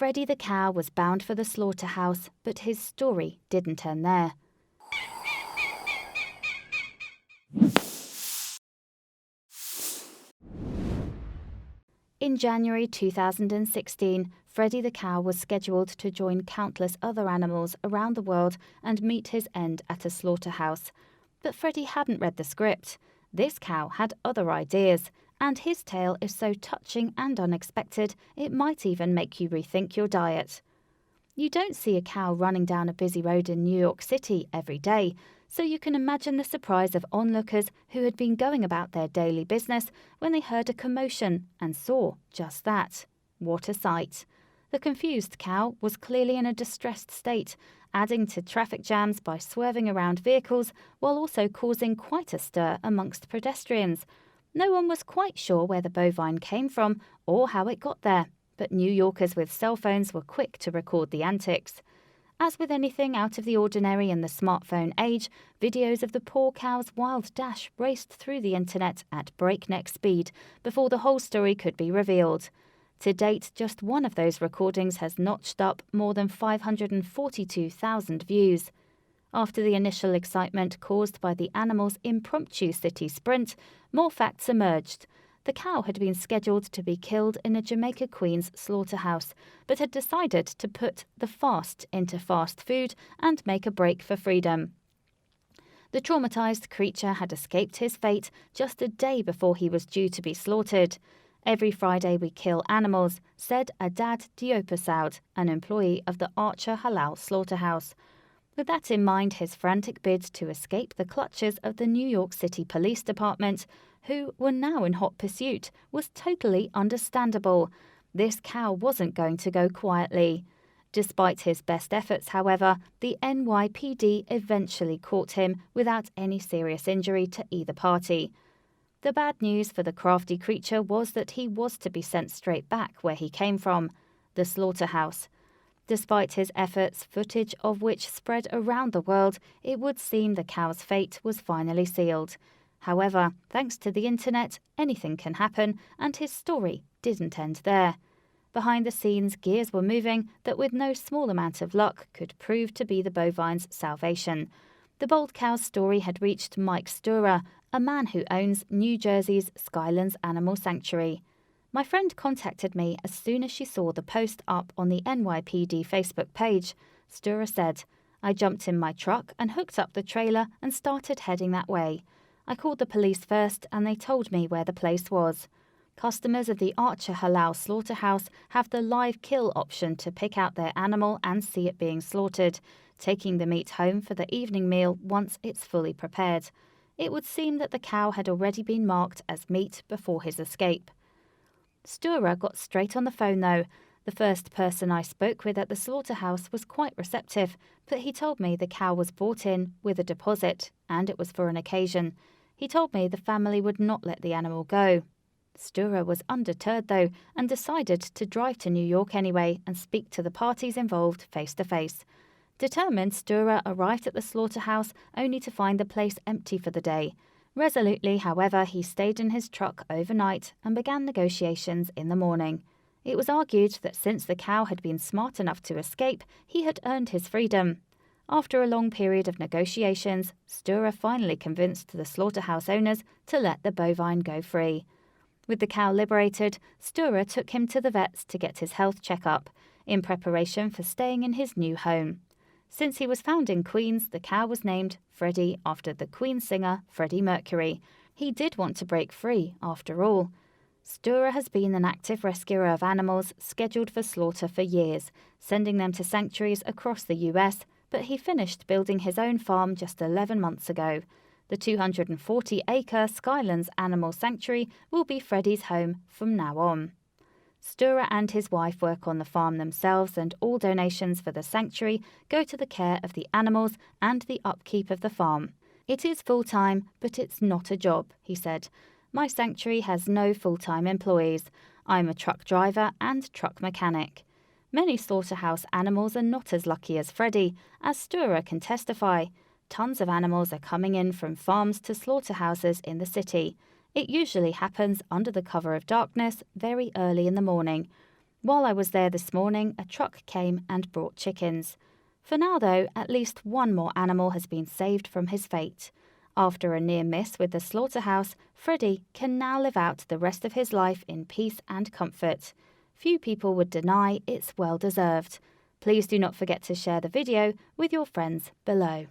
Freddie the cow was bound for the slaughterhouse, but his story didn't end there. In January 2016, Freddie the cow was scheduled to join countless other animals around the world and meet his end at a slaughterhouse. But Freddie hadn't read the script. This cow had other ideas, and his tale is so touching and unexpected it might even make you rethink your diet. You don't see a cow running down a busy road in New York City every day, so you can imagine the surprise of onlookers who had been going about their daily business when they heard a commotion and saw just that. What a sight! The confused cow was clearly in a distressed state, adding to traffic jams by swerving around vehicles while also causing quite a stir amongst pedestrians. No one was quite sure where the bovine came from or how it got there, but New Yorkers with cell phones were quick to record the antics. As with anything out of the ordinary in the smartphone age, videos of the poor cow's wild dash raced through the internet at breakneck speed before the whole story could be revealed. To date, just one of those recordings has notched up more than 542,000 views. After the initial excitement caused by the animal's impromptu city sprint, more facts emerged. The cow had been scheduled to be killed in a Jamaica Queens slaughterhouse, but had decided to put the fast into fast food and make a break for freedom. The traumatized creature had escaped his fate just a day before he was due to be slaughtered. "Every Friday we kill animals," said Adad Diopasoud, an employee of the Archer Halal slaughterhouse. With that in mind, his frantic bid to escape the clutches of the New York City Police Department, who were now in hot pursuit, was totally understandable. This cow wasn't going to go quietly. Despite his best efforts, however, the NYPD eventually caught him without any serious injury to either party. The bad news for the crafty creature was that he was to be sent straight back where he came from, the slaughterhouse. Despite his efforts, footage of which spread around the world, it would seem the cow's fate was finally sealed. However, thanks to the internet, anything can happen, and his story didn't end there. Behind the scenes, gears were moving that with no small amount of luck could prove to be the bovine's salvation. The bold cow's story had reached Mike Sturer, a man who owns New Jersey's Skylands Animal Sanctuary. My friend contacted me as soon as she saw the post up on the NYPD Facebook page. Sturer said, "I jumped in my truck and hooked up the trailer and started heading that way. I called the police first and they told me where the place was. Customers of the Archer Halal slaughterhouse have the live kill option to pick out their animal and see it being slaughtered, taking the meat home for the evening meal once it's fully prepared. It would seem that the cow had already been marked as meat before his escape." Sturer got straight on the phone though. The first person I spoke with at the slaughterhouse was quite receptive, but he told me the cow was bought in with a deposit, and it was for an occasion. He told me the family would not let the animal go. Sturer was undeterred though, and decided to drive to New York anyway and speak to the parties involved face to face. Determined, Sturer arrived at the slaughterhouse only to find the place empty for the day. Resolutely, however, he stayed in his truck overnight and began negotiations in the morning. It was argued that since the cow had been smart enough to escape, he had earned his freedom. After a long period of negotiations, Sturer finally convinced the slaughterhouse owners to let the bovine go free. With the cow liberated, Sturer took him to the vets to get his health checkup, in preparation for staying in his new home. Since he was found in Queens, the cow was named Freddie after the Queen singer Freddie Mercury. He did want to break free, after all. Sturer has been an active rescuer of animals scheduled for slaughter for years, sending them to sanctuaries across the US, but he finished building his own farm just 11 months ago. The 240-acre Skylands Animal Sanctuary will be Freddie's home from now on. Sturer and his wife work on the farm themselves, and all donations for the sanctuary go to the care of the animals and the upkeep of the farm. "It is full-time, but it's not a job," he said. "My sanctuary has no full-time employees. I'm a truck driver and truck mechanic." Many slaughterhouse animals are not as lucky as Freddie, as Sturer can testify. Tons of animals are coming in from farms to slaughterhouses in the city. It usually happens under the cover of darkness very early in the morning. While I was there this morning, a truck came and brought chickens. For now, though, at least one more animal has been saved from his fate. After a near miss with the slaughterhouse, Freddie can now live out the rest of his life in peace and comfort. Few people would deny it's well deserved. Please do not forget to share the video with your friends below.